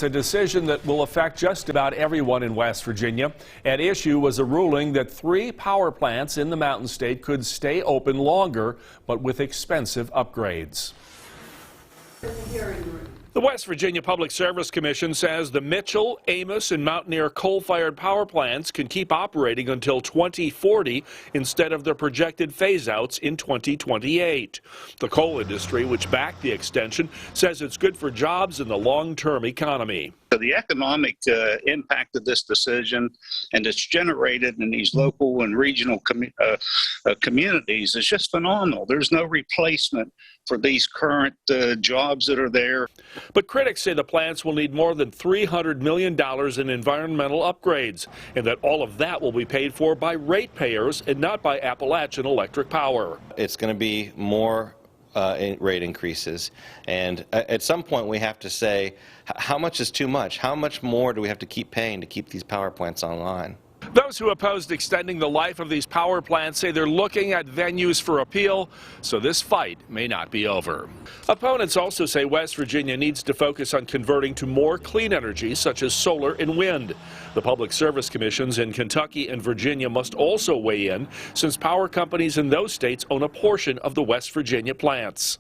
It's a decision that will affect just about everyone in West Virginia. At issue was a ruling that 3 power plants in the Mountain State could stay open longer, but with expensive upgrades. The West Virginia Public Service Commission says the Mitchell, Amos, and Mountaineer coal-fired power plants can keep operating until 2040 instead of the projected phase-outs in 2028. The coal industry, which backed the extension, says it's good for jobs and the long-term economy. The economic impact of this decision and it's generated in these local and regional communities is just phenomenal. There's no replacement for these current jobs that are there. But critics say the plants will need more than $300 million in environmental upgrades, and that all of that will be paid for by ratepayers and not by Appalachian Electric Power. It's going to be more rate increases, and at some point we have to say how much is too much? How much more do we have to keep paying to keep these power plants online? Those who opposed extending the life of these power plants say they're looking at venues for appeal, so this fight may not be over. Opponents also say West Virginia needs to focus on converting to more clean energy, such as solar and wind. The Public Service Commissions in Kentucky and Virginia must also weigh in, since power companies in those states own a portion of the West Virginia plants.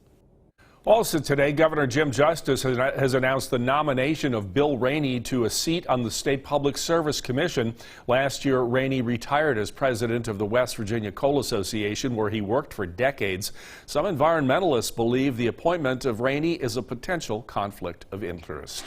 Also today, Governor Jim Justice has announced the nomination of Bill Rainey to a seat on the State Public Service Commission. Last year, Rainey retired as president of the West Virginia Coal Association, where he worked for decades. Some environmentalists believe the appointment of Rainey is a potential conflict of interest.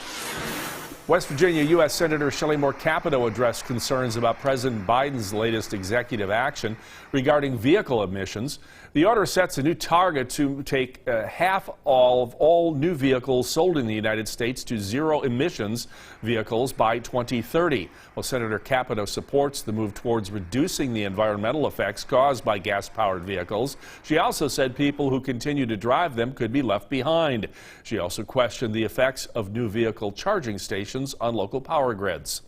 West Virginia U.S. Senator Shelley Moore Capito addressed concerns about President Biden's latest executive action regarding vehicle emissions. The order sets a new target to take half of all new vehicles sold in the United States to zero emissions vehicles by 2030. Well, Senator Capito supports the move towards reducing the environmental effects caused by gas-powered vehicles. She also said people who continue to drive them could be left behind. She also questioned the effects of new vehicle charging stations on local power grids.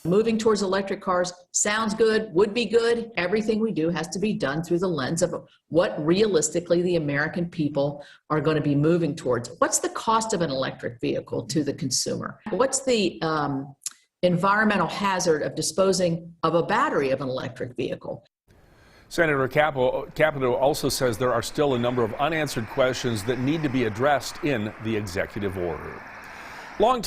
Moving towards electric cars sounds good, would be good. Everything we do has to be done through the lens of what realistically the American people are going to be moving towards. What's the cost of an electric vehicle to the consumer? What's the environmental hazard of disposing of a battery of an electric vehicle? Senator Capito also says there are still a number of unanswered questions that need to be addressed in the executive order. Longtime